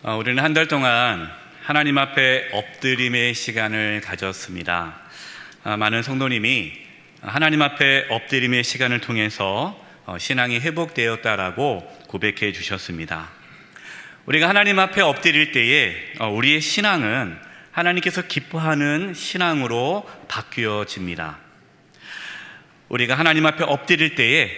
우리는 한 달 동안 하나님 앞에 엎드림의 시간을 가졌습니다. 많은 성도님이 하나님 앞에 엎드림의 시간을 통해서 신앙이 회복되었다라고 고백해 주셨습니다. 우리가 하나님 앞에 엎드릴 때에 우리의 신앙은 하나님께서 기뻐하는 신앙으로 바뀌어집니다. 우리가 하나님 앞에 엎드릴 때에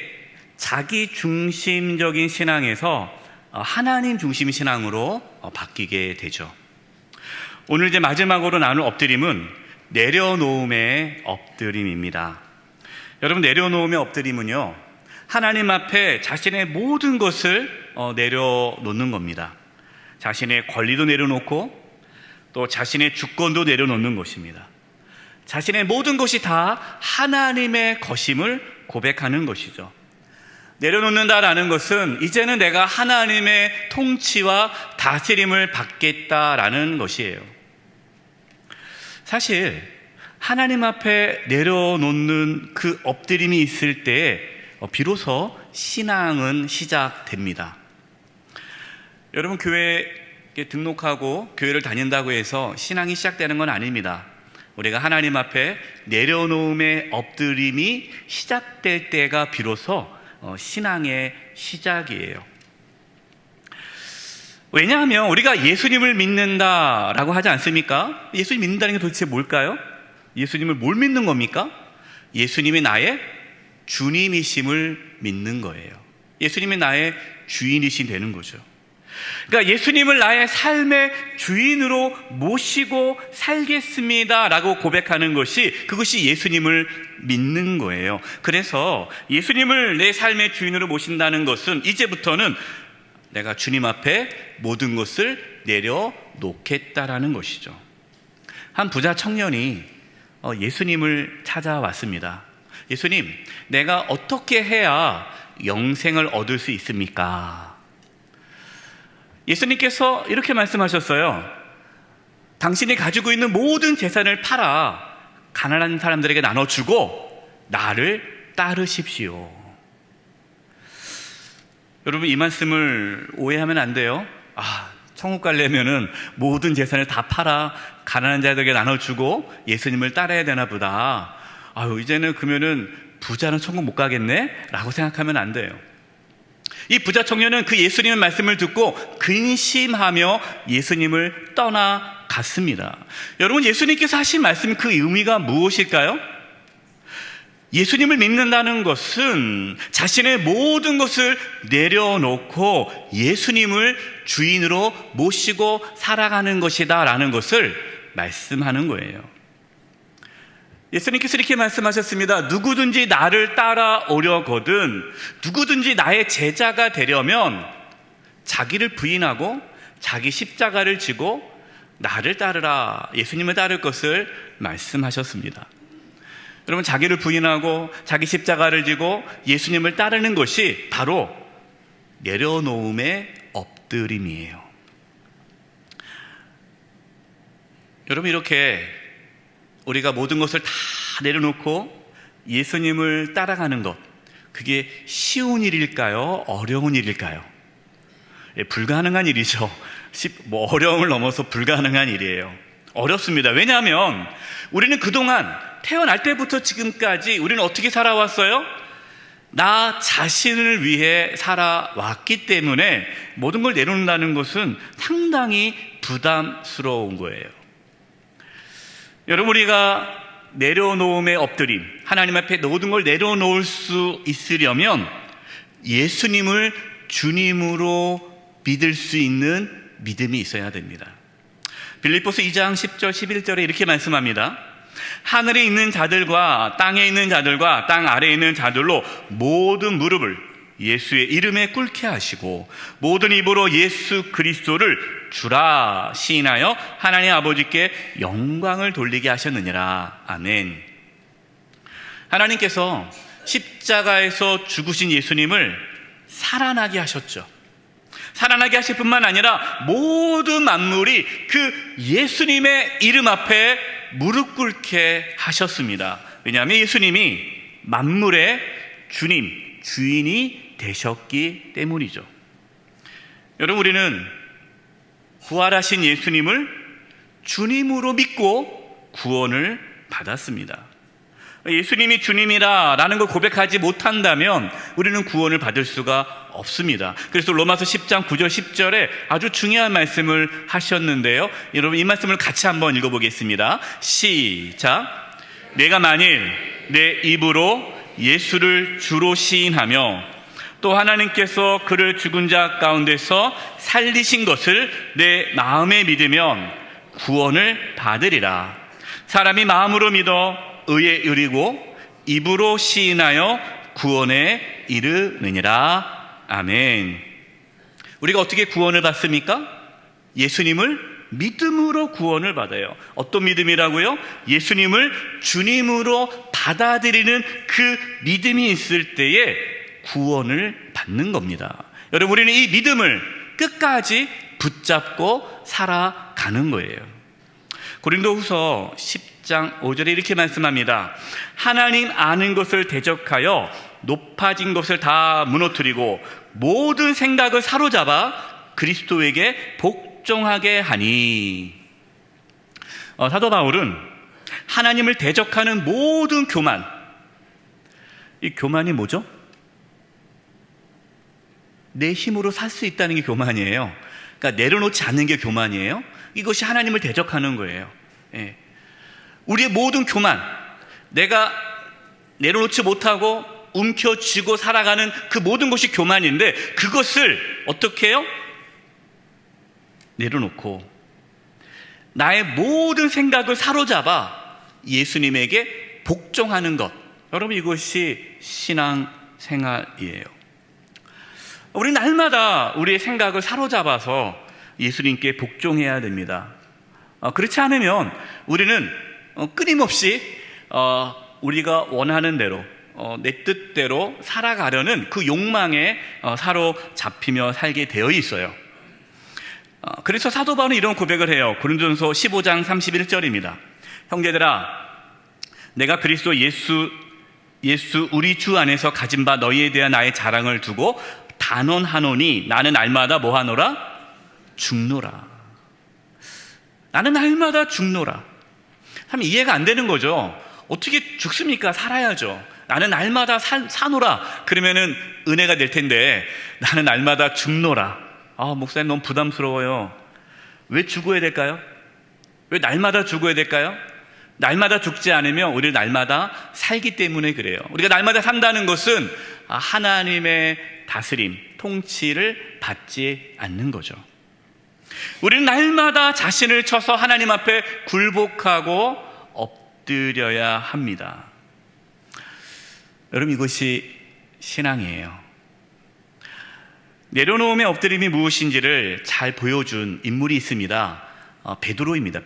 자기 중심적인 신앙에서 하나님 중심의 신앙으로 바뀌게 되죠. 오늘 이제 마지막으로 나눌 엎드림은 내려놓음의 엎드림입니다. 여러분, 내려놓음의 엎드림은요, 하나님 앞에 자신의 모든 것을 내려놓는 겁니다. 자신의 권리도 내려놓고 또 자신의 주권도 내려놓는 것입니다. 자신의 모든 것이 다 하나님의 것임을 고백하는 것이죠. 내려놓는다라는 것은 이제는 내가 하나님의 통치와 다스림을 받겠다라는 것이에요. 사실 하나님 앞에 내려놓는 그 엎드림이 있을 때 비로소 신앙은 시작됩니다. 여러분, 교회에 등록하고 교회를 다닌다고 해서 신앙이 시작되는 건 아닙니다. 우리가 하나님 앞에 내려놓음의 엎드림이 시작될 때가 비로소 신앙의 시작이에요. 왜냐하면 우리가 예수님을 믿는다라고 하지 않습니까? 예수님 믿는다는 게 도대체 뭘까요? 예수님을 뭘 믿는 겁니까? 예수님이 나의 주님이심을 믿는 거예요. 예수님이 나의 주인이신 되는 거죠. 그러니까 예수님을 나의 삶의 주인으로 모시고 살겠습니다 라고 고백하는 것이, 그것이 예수님을 믿는 거예요. 그래서 예수님을 내 삶의 주인으로 모신다는 것은 이제부터는 내가 주님 앞에 모든 것을 내려놓겠다라는 것이죠. 한 부자 청년이 예수님을 찾아왔습니다. 예수님, 내가 어떻게 해야 영생을 얻을 수 있습니까? 예수님께서 이렇게 말씀하셨어요. 당신이 가지고 있는 모든 재산을 팔아 가난한 사람들에게 나눠주고 나를 따르십시오. 여러분, 이 말씀을 오해하면 안 돼요. 천국 가려면은 모든 재산을 다 팔아 가난한 자들에게 나눠주고 예수님을 따라야 되나 보다. 이제는 그러면은 부자는 천국 못 가겠네? 라고 생각하면 안 돼요. 이 부자 청년은 그 예수님의 말씀을 듣고 근심하며 예수님을 떠나갔습니다. 여러분, 예수님께서 하신 말씀, 그 의미가 무엇일까요? 예수님을 믿는다는 것은 자신의 모든 것을 내려놓고 예수님을 주인으로 모시고 살아가는 것이다 라는 것을 말씀하는 거예요. 예수님께서 이렇게 말씀하셨습니다. 누구든지 나를 따라오려거든, 누구든지 나의 제자가 되려면 자기를 부인하고 자기 십자가를 지고 나를 따르라, 예수님을 따를 것을 말씀하셨습니다. 여러분, 자기를 부인하고 자기 십자가를 지고 예수님을 따르는 것이 바로 내려놓음의 엎드림이에요. 여러분, 이렇게 우리가 모든 것을 다 내려놓고 예수님을 따라가는 것, 그게 쉬운 일일까요? 어려운 일일까요? 불가능한 일이죠. 어려움을 넘어서 불가능한 일이에요. 어렵습니다. 왜냐하면 우리는 그동안 태어날 때부터 지금까지 우리는 어떻게 살아왔어요? 나 자신을 위해 살아왔기 때문에 모든 걸 내려놓는다는 것은 상당히 부담스러운 거예요. 여러분, 우리가 내려놓음의 엎드림, 하나님 앞에 모든 걸 내려놓을 수 있으려면 예수님을 주님으로 믿을 수 있는 믿음이 있어야 됩니다. 빌립보서 2장 10절 11절에 이렇게 말씀합니다. 하늘에 있는 자들과 땅에 있는 자들과 땅 아래에 있는 자들로 모든 무릎을 예수의 이름에 꿇게 하시고 모든 입으로 예수 그리스도를 주라 시인하여 하나님 아버지께 영광을 돌리게 하셨느니라. 아멘. 하나님께서 십자가에서 죽으신 예수님을 살아나게 하셨죠. 살아나게 하실 뿐만 아니라 모든 만물이 그 예수님의 이름 앞에 무릎 꿇게 하셨습니다. 왜냐하면 예수님이 만물의 주님, 주인이 되셨기 때문이죠. 여러분, 우리는 부활하신 예수님을 주님으로 믿고 구원을 받았습니다. 예수님이 주님이라 라는 걸 고백하지 못한다면 우리는 구원을 받을 수가 없습니다. 그래서 로마서 10장 9절 10절에 아주 중요한 말씀을 하셨는데요, 여러분 이 말씀을 같이 한번 읽어보겠습니다. 시작. 내가 만일 내 입으로 예수를 주로 시인하며 또 하나님께서 그를 죽은 자 가운데서 살리신 것을 내 마음에 믿으면 구원을 받으리라. 사람이 마음으로 믿어 의에 이르고 입으로 시인하여 구원에 이르느니라. 아멘. 우리가 어떻게 구원을 받습니까? 예수님을 믿음으로 구원을 받아요. 어떤 믿음이라고요? 예수님을 주님으로 받아들이는 그 믿음이 있을 때에 구원을 받는 겁니다. 여러분, 우리는 이 믿음을 끝까지 붙잡고 살아가는 거예요. 고린도후서 10장 5절에 이렇게 말씀합니다. 하나님 아는 것을 대적하여 높아진 것을 다 무너뜨리고 모든 생각을 사로잡아 그리스도에게 복종하게 하니. 사도 바울은 하나님을 대적하는 모든 교만, 이 교만이 뭐죠? 내 힘으로 살 수 있다는 게 교만이에요. 그러니까 내려놓지 않는 게 교만이에요. 이것이 하나님을 대적하는 거예요. 예. 우리의 모든 교만, 내가 내려놓지 못하고 움켜쥐고 살아가는 그 모든 것이 교만인데, 그것을 어떻게 해요? 내려놓고 나의 모든 생각을 사로잡아 예수님에게 복종하는 것. 여러분, 이것이 신앙생활이에요. 우리 날마다 우리의 생각을 사로잡아서 예수님께 복종해야 됩니다. 그렇지 않으면 우리는 끊임없이 우리가 원하는 대로, 내 뜻대로 살아가려는 그 욕망에 사로잡히며 살게 되어 있어요. 그래서 사도 바울은 이런 고백을 해요. 고린도전서 15장 31절입니다. 형제들아, 내가 그리스도 예수 우리 주 안에서 가진 바 너희에 대한 나의 자랑을 두고 단언하노니 나는 날마다 뭐하노라? 죽노라. 나는 날마다 죽노라. 참 이해가 안 되는 거죠. 어떻게 죽습니까? 살아야죠. 나는 날마다 사노라. 그러면은 은혜가 될 텐데, 나는 날마다 죽노라. 목사님 너무 부담스러워요. 왜 죽어야 될까요? 왜 날마다 죽어야 될까요? 날마다 죽지 않으면 우리는 날마다 살기 때문에 그래요. 우리가 날마다 산다는 것은 하나님의 다스림, 통치를 받지 않는 거죠. 우리는 날마다 자신을 쳐서 하나님 앞에 굴복하고 엎드려야 합니다. 여러분, 이것이 신앙이에요. 내려놓음의 엎드림이 무엇인지를 잘 보여준 인물이 있습니다. 베드로입니다.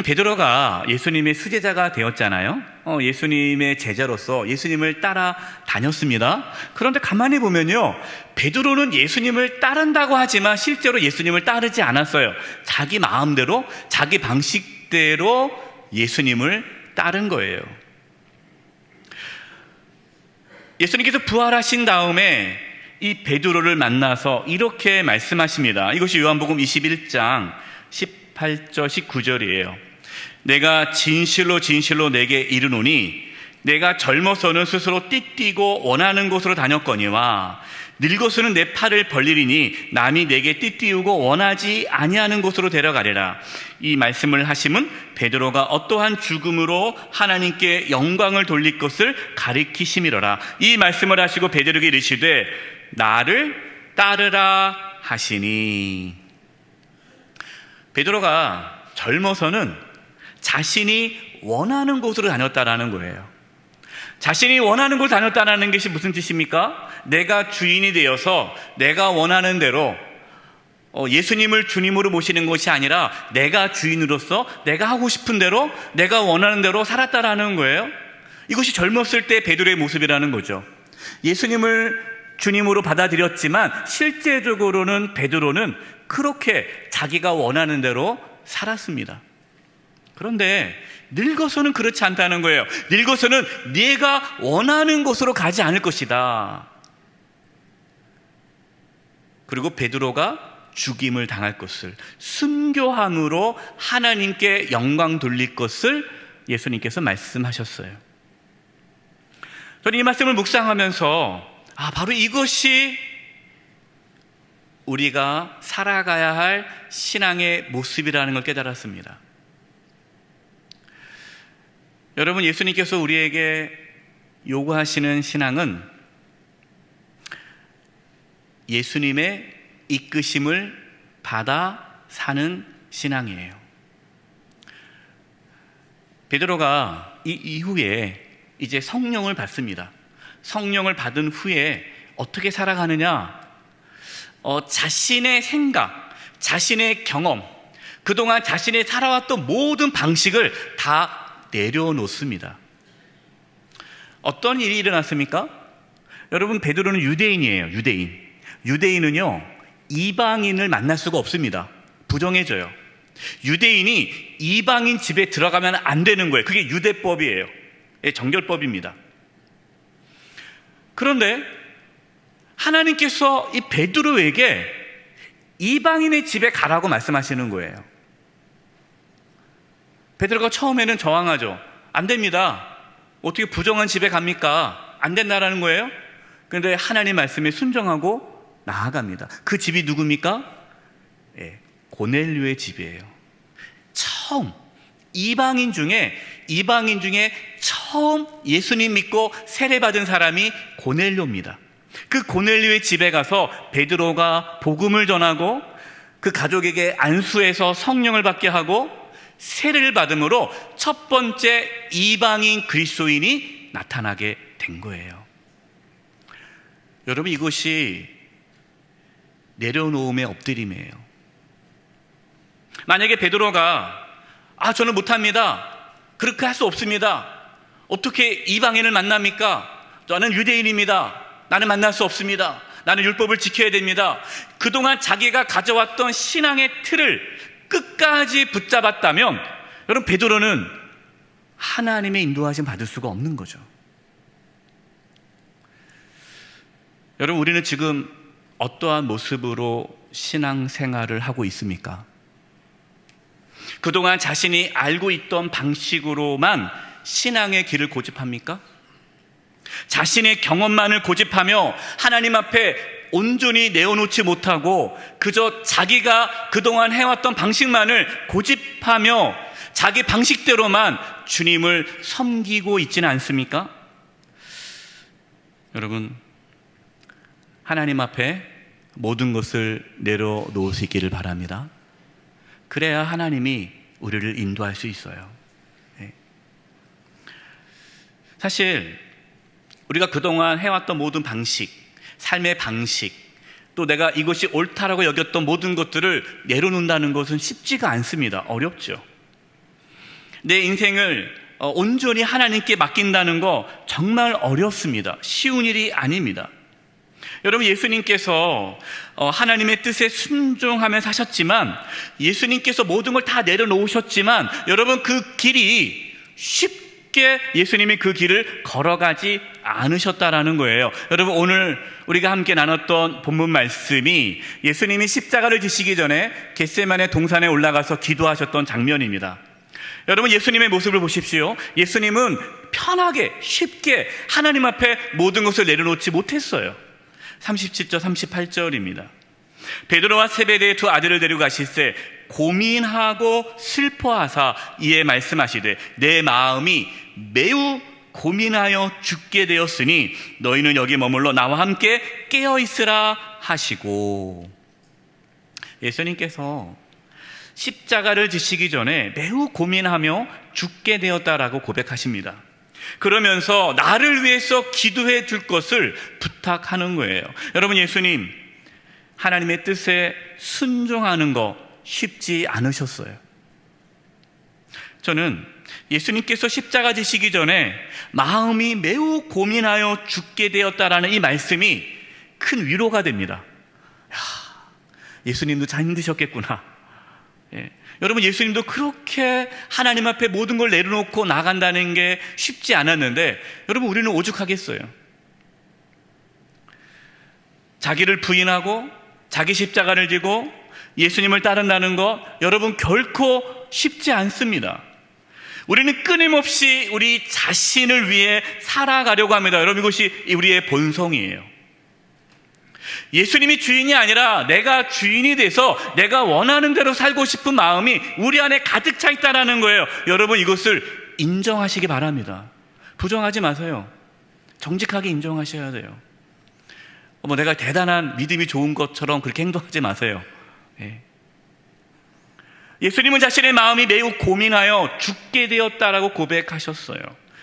베드로가 예수님의 수제자가 되었잖아요. 예수님의 제자로서 예수님을 따라 다녔습니다. 그런데 가만히 보면요, 베드로는 예수님을 따른다고 하지만 실제로 예수님을 따르지 않았어요. 자기 마음대로, 자기 방식대로 예수님을 따른 거예요. 예수님께서 부활하신 다음에 이 베드로를 만나서 이렇게 말씀하십니다. 이것이 요한복음 21장 18절 19절이에요. 내가 진실로 내게 이르노니 내가 젊어서는 스스로 띠띠고 원하는 곳으로 다녔거니와 늙어서는 내 팔을 벌리리니 남이 내게 띠띠우고 원하지 아니하는 곳으로 데려가리라. 이 말씀을 하심은 베드로가 어떠한 죽음으로 하나님께 영광을 돌릴 것을 가리키심이로라. 이 말씀을 하시고 베드로에게 이르시되 나를 따르라 하시니. 베드로가 젊어서는 자신이 원하는 곳으로 다녔다라는 거예요. 자신이 원하는 곳을 다녔다는 것이 무슨 뜻입니까? 내가 주인이 되어서 내가 원하는 대로 예수님을 주님으로 모시는 것이 아니라 내가 주인으로서 내가 하고 싶은 대로, 내가 원하는 대로 살았다라는 거예요. 이것이 젊었을 때 베드로의 모습이라는 거죠. 예수님을 주님으로 받아들였지만 실제적으로는 베드로는 그렇게 자기가 원하는 대로 살았습니다. 그런데 늙어서는 그렇지 않다는 거예요. 늙어서는 네가 원하는 곳으로 가지 않을 것이다. 그리고 베드로가 죽임을 당할 것을, 순교함으로 하나님께 영광 돌릴 것을 예수님께서 말씀하셨어요. 저는 이 말씀을 묵상하면서 바로 이것이 우리가 살아가야 할 신앙의 모습이라는 걸 깨달았습니다. 여러분, 예수님께서 우리에게 요구하시는 신앙은 예수님의 이끄심을 받아 사는 신앙이에요. 베드로가 이 이후에 이제 성령을 받습니다. 성령을 받은 후에 어떻게 살아가느냐? 자신의 생각, 자신의 경험, 그동안 자신이 살아왔던 모든 방식을 다 내려놓습니다. 어떤 일이 일어났습니까? 여러분, 베드로는 유대인이에요. 유대인은요, 이방인을 만날 수가 없습니다. 부정해져요. 유대인이 이방인 집에 들어가면 안 되는 거예요. 그게 유대법이에요. 정결법입니다. 그런데 하나님께서 이 베드로에게 이방인의 집에 가라고 말씀하시는 거예요. 베드로가 처음에는 저항하죠. 안 됩니다. 어떻게 부정한 집에 갑니까? 안 된다라는 거예요. 그런데 하나님 말씀에 순종하고 나아갑니다. 그 집이 누굽니까? 고넬료의 집이에요. 처음 이방인 중에 처음 예수님 믿고 세례받은 사람이 고넬료입니다. 그 고넬료의 집에 가서 베드로가 복음을 전하고 그 가족에게 안수해서 성령을 받게 하고 세례를 받음으로 첫 번째 이방인 그리스도인이 나타나게 된 거예요. 여러분, 이것이 내려놓음의 엎드림이에요. 만약에 베드로가 저는 못합니다, 그렇게 할 수 없습니다, 어떻게 이방인을 만납니까? 저는 유대인입니다, 나는 만날 수 없습니다, 나는 율법을 지켜야 됩니다, 그동안 자기가 가져왔던 신앙의 틀을 끝까지 붙잡았다면 여러분, 베드로는 하나님의 인도하심 받을 수가 없는 거죠. 여러분, 우리는 지금 어떠한 모습으로 신앙생활을 하고 있습니까? 그동안 자신이 알고 있던 방식으로만 신앙의 길을 고집합니까? 자신의 경험만을 고집하며 하나님 앞에 온전히 내어놓지 못하고 그저 자기가 그동안 해왔던 방식만을 고집하며 자기 방식대로만 주님을 섬기고 있지는 않습니까? 여러분, 하나님 앞에 모든 것을 내려놓을 수 있기를 바랍니다. 그래야 하나님이 우리를 인도할 수 있어요. 사실 우리가 그동안 해왔던 모든 방식, 삶의 방식, 또 내가 이것이 옳다라고 여겼던 모든 것들을 내려놓는다는 것은 쉽지가 않습니다. 어렵죠. 내 인생을 온전히 하나님께 맡긴다는 거 정말 어렵습니다. 쉬운 일이 아닙니다. 여러분, 예수님께서 하나님의 뜻에 순종하며 사셨지만, 예수님께서 모든 걸 다 내려놓으셨지만, 여러분, 그 길이 쉽게 예수님이 그 길을 걸어가지 않으셨다라는 거예요. 여러분, 오늘 우리가 함께 나눴던 본문 말씀이 예수님이 십자가를 지시기 전에 겟세마네 동산에 올라가서 기도하셨던 장면입니다. 여러분, 예수님의 모습을 보십시오. 예수님은 편하게 쉽게 하나님 앞에 모든 것을 내려놓지 못했어요. 37절 38절입니다. 베드로와 세베대의 두 아들을 데리고 가실새 고민하고 슬퍼하사 이에 말씀하시되 내 마음이 매우 고민하여 죽게 되었으니 너희는 여기 머물러 나와 함께 깨어있으라 하시고, 예수님께서 십자가를 지시기 전에 매우 고민하며 죽게 되었다라고 고백하십니다. 그러면서 나를 위해서 기도해 줄 것을 부탁하는 거예요. 여러분, 예수님 하나님의 뜻에 순종하는 거 쉽지 않으셨어요. 저는 예수님께서 십자가 지시기 전에 마음이 매우 고민하여 죽게 되었다라는 이 말씀이 큰 위로가 됩니다. 예수님도 참 힘드셨겠구나. 여러분, 예수님도 그렇게 하나님 앞에 모든 걸 내려놓고 나간다는 게 쉽지 않았는데, 여러분, 우리는 오죽하겠어요. 자기를 부인하고 자기 십자가를 지고 예수님을 따른다는 것, 여러분 결코 쉽지 않습니다. 우리는 끊임없이 우리 자신을 위해 살아가려고 합니다. 여러분, 이것이 우리의 본성이에요. 예수님이 주인이 아니라 내가 주인이 돼서 내가 원하는 대로 살고 싶은 마음이 우리 안에 가득 차 있다는 거예요. 여러분, 이것을 인정하시기 바랍니다. 부정하지 마세요. 정직하게 인정하셔야 돼요. 내가 대단한 믿음이 좋은 것처럼 그렇게 행동하지 마세요. 예수님은 자신의 마음이 매우 고민하여 죽게 되었다라고 고백하셨어요.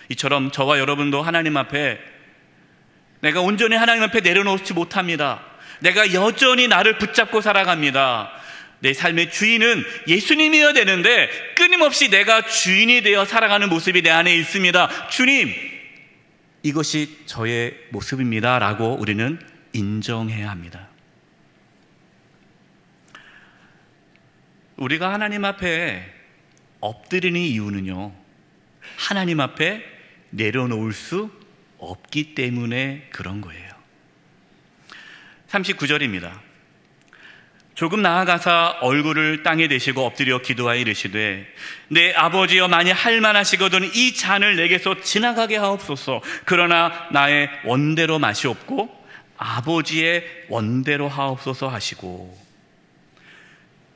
이처럼 저와 여러분도 하나님 앞에 내가 온전히 하나님 앞에 내려놓지 못합니다. 내가 여전히 나를 붙잡고 살아갑니다. 내 삶의 주인은 예수님이어야 되는데 끊임없이 내가 주인이 되어 살아가는 모습이 내 안에 있습니다. 주님, 이것이 저의 모습입니다 라고 우리는 인정해야 합니다. 우리가 하나님 앞에 엎드리는 이유는요, 하나님 앞에 내려놓을 수 없기 때문에 그런 거예요. 39절입니다. 조금 나아가사 얼굴을 땅에 대시고 엎드려 기도하여 이르시되 내 아버지여, 만일 할만하시거든 이 잔을 내게서 지나가게 하옵소서. 그러나 나의 원대로 마시옵고 아버지의 원대로 하옵소서 하시고.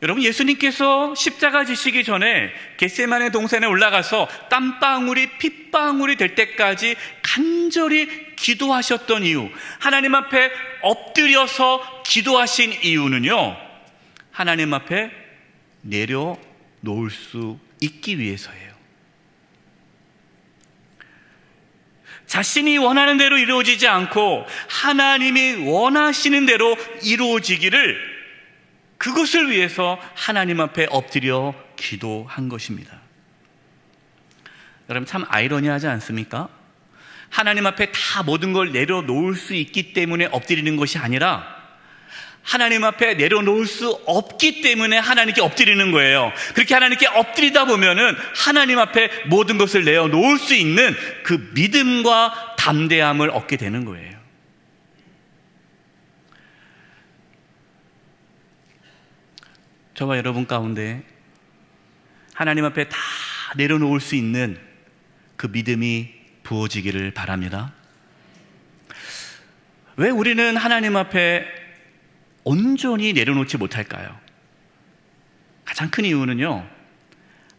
여러분, 예수님께서 십자가 지시기 전에 겟세마네 동산에 올라가서 땀방울이 핏방울이 될 때까지 간절히 기도하셨던 이유, 하나님 앞에 엎드려서 기도하신 이유는요, 하나님 앞에 내려놓을 수 있기 위해서예요. 자신이 원하는 대로 이루어지지 않고 하나님이 원하시는 대로 이루어지기를, 그것을 위해서 하나님 앞에 엎드려 기도한 것입니다. 여러분, 참 아이러니하지 않습니까? 하나님 앞에 다 모든 걸 내려놓을 수 있기 때문에 엎드리는 것이 아니라 하나님 앞에 내려놓을 수 없기 때문에 하나님께 엎드리는 거예요. 그렇게 하나님께 엎드리다 보면은 하나님 앞에 모든 것을 내려놓을 수 있는 그 믿음과 담대함을 얻게 되는 거예요. 저와 여러분 가운데 하나님 앞에 다 내려놓을 수 있는 그 믿음이 부어지기를 바랍니다. 왜 우리는 하나님 앞에 온전히 내려놓지 못할까요? 가장 큰 이유는요,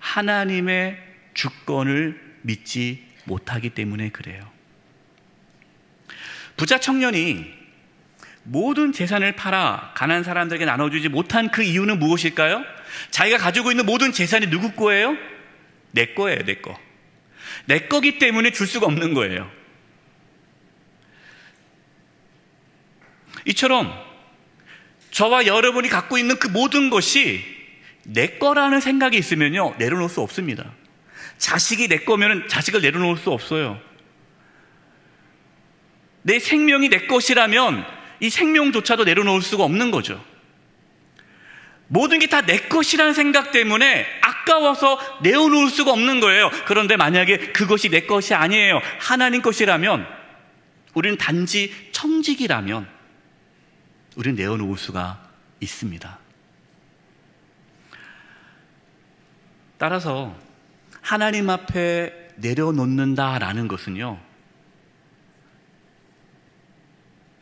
하나님의 주권을 믿지 못하기 때문에 그래요. 부자 청년이 모든 재산을 팔아 가난한 사람들에게 나눠주지 못한 그 이유는 무엇일까요? 자기가 가지고 있는 모든 재산이 누구 거예요? 내 거예요, 내 거. 내 거기 때문에 줄 수가 없는 거예요. 이처럼 저와 여러분이 갖고 있는 그 모든 것이 내 거라는 생각이 있으면요, 내려놓을 수 없습니다. 자식이 내 거면 자식을 내려놓을 수 없어요. 내 생명이 내 것이라면 이 생명조차도 내려놓을 수가 없는 거죠. 모든 게 다 내 것이라는 생각 때문에 아까워서 내어놓을 수가 없는 거예요. 그런데 만약에 그것이 내 것이 아니에요, 하나님 것이라면, 우리는 단지 청직이라면 우리는 내어놓을 수가 있습니다. 따라서 하나님 앞에 내려놓는다라는 것은요,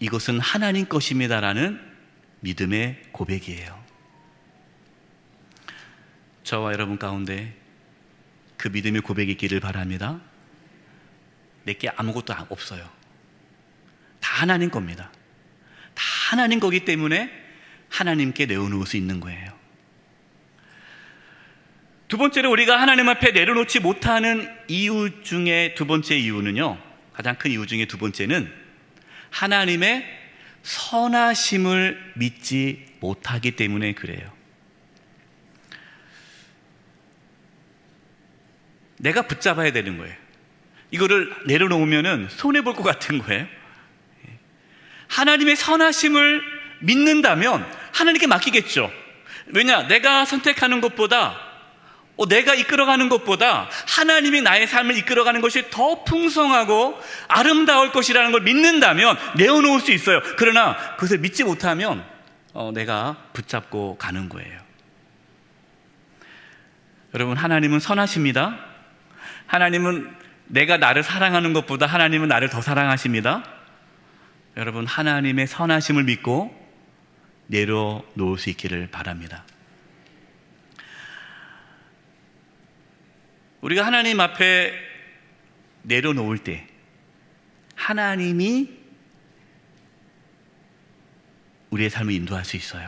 이것은 하나님 것입니다라는 믿음의 고백이에요. 저와 여러분 가운데 그 믿음의 고백이 있기를 바랍니다. 내게 아무것도 없어요. 다 하나님 겁니다. 다 하나님 거기 때문에 하나님께 내어놓을 수 있는 거예요. 두 번째로 우리가 하나님 앞에 내려놓지 못하는 이유 중에 두 번째 이유는요, 가장 큰 이유 중에 두 번째는 하나님의 선하심을 믿지 못하기 때문에 그래요. 내가 붙잡아야 되는 거예요. 이거를 내려놓으면 손해볼 것 같은 거예요. 하나님의 선하심을 믿는다면 하나님께 맡기겠죠. 왜냐? 내가 선택하는 것보다, 내가 이끌어가는 것보다 하나님이 나의 삶을 이끌어가는 것이 더 풍성하고 아름다울 것이라는 걸 믿는다면 내어놓을 수 있어요. 그러나 그것을 믿지 못하면 내가 붙잡고 가는 거예요. 여러분, 하나님은 선하십니다. 하나님은 내가 나를 사랑하는 것보다 하나님은 나를 더 사랑하십니다. 여러분, 하나님의 선하심을 믿고 내려놓을 수 있기를 바랍니다. 우리가 하나님 앞에 내려놓을 때 하나님이 우리의 삶을 인도할 수 있어요.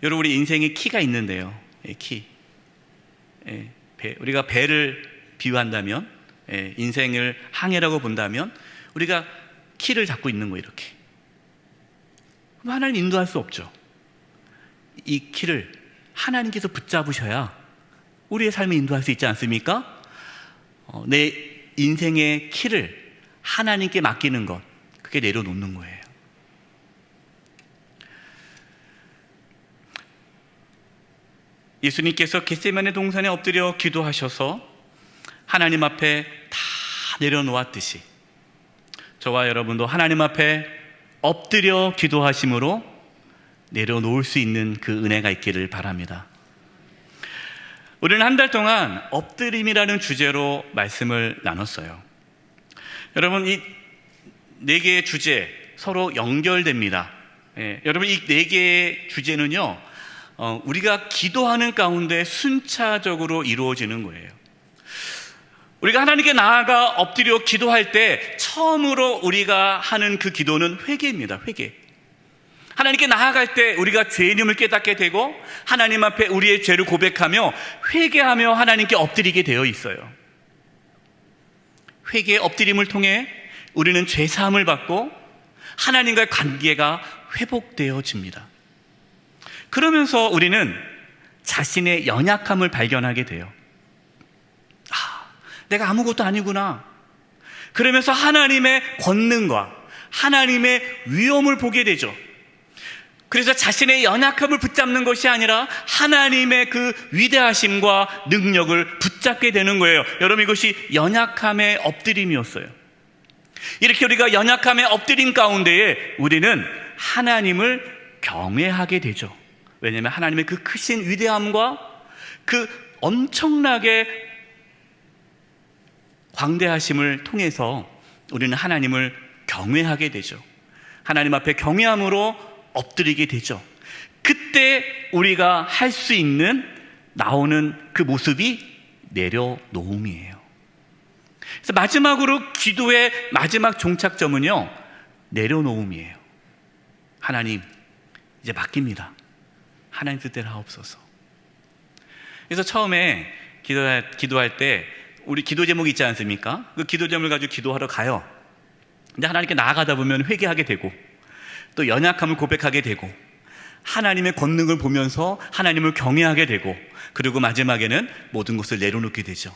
여러분, 우리 인생에 키가 있는데요. 키. 우리가 배를 비유한다면, 인생을 항해라고 본다면 우리가 키를 잡고 있는 거예요. 이렇게. 그럼 하나님 인도할 수 없죠. 이 키를 하나님께서 붙잡으셔야 우리의 삶을 인도할 수 있지 않습니까? 내 인생의 키를 하나님께 맡기는 것, 그게 내려놓는 거예요. 예수님께서 겟세마네 동산에 엎드려 기도하셔서 하나님 앞에 다 내려놓았듯이 저와 여러분도 하나님 앞에 엎드려 기도하심으로 내려놓을 수 있는 그 은혜가 있기를 바랍니다. 우리는 한 달 동안 엎드림이라는 주제로 말씀을 나눴어요. 여러분, 이 네 개의 주제 서로 연결됩니다. 여러분, 이 네 개의 주제는요, 우리가 기도하는 가운데 순차적으로 이루어지는 거예요. 우리가 하나님께 나아가 엎드려 기도할 때 처음으로 우리가 하는 그 기도는 회개입니다. 회개. 하나님께 나아갈 때 우리가 죄인임을 깨닫게 되고 하나님 앞에 우리의 죄를 고백하며 회개하며 하나님께 엎드리게 되어 있어요. 회개의 엎드림을 통해 우리는 죄사함을 받고 하나님과의 관계가 회복되어집니다. 그러면서 우리는 자신의 연약함을 발견하게 돼요. 내가 아무것도 아니구나. 그러면서 하나님의 권능과 하나님의 위엄을 보게 되죠. 그래서 자신의 연약함을 붙잡는 것이 아니라 하나님의 그 위대하심과 능력을 붙잡게 되는 거예요. 여러분, 이것이 연약함의 엎드림이었어요. 이렇게 우리가 연약함의 엎드림 가운데에 우리는 하나님을 경외하게 되죠. 왜냐하면 하나님의 그 크신 위대함과 그 엄청나게 광대하심을 통해서 우리는 하나님을 경외하게 되죠. 하나님 앞에 경외함으로 엎드리게 되죠. 그때 우리가 할 수 있는 나오는 그 모습이 내려놓음이에요. 그래서 마지막으로 기도의 마지막 종착점은요, 내려놓음이에요. 하나님, 이제 맡깁니다. 하나님 뜻대로 하옵소서. 그래서 처음에 기도할 때 우리 기도 제목이 있지 않습니까? 그 기도 제목을 가지고 기도하러 가요. 근데 하나님께 나아가다 보면 회개하게 되고 또 연약함을 고백하게 되고 하나님의 권능을 보면서 하나님을 경외하게 되고 그리고 마지막에는 모든 것을 내려놓게 되죠.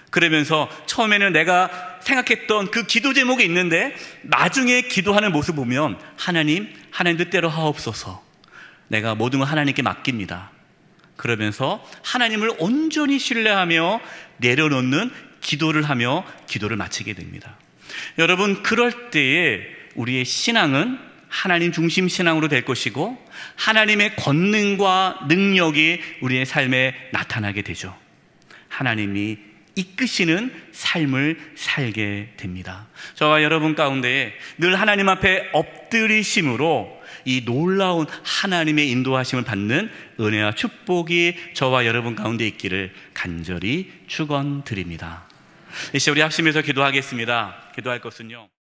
그러면서 처음에는 내가 생각했던 그 기도 제목이 있는데 나중에 기도하는 모습 보면 하나님 뜻대로 하옵소서. 내가 모든 걸 하나님께 맡깁니다. 그러면서 하나님을 온전히 신뢰하며 내려놓는 기도를 하며 기도를 마치게 됩니다. 여러분, 그럴 때에 우리의 신앙은 하나님 중심 신앙으로 될 것이고 하나님의 권능과 능력이 우리의 삶에 나타나게 되죠. 하나님이 이끄시는 삶을 살게 됩니다. 저와 여러분 가운데 늘 하나님 앞에 엎드리심으로 이 놀라운 하나님의 인도하심을 받는 은혜와 축복이 저와 여러분 가운데 있기를 간절히 축원드립니다. 이제 우리 합심해서 기도하겠습니다. 기도할 것은요,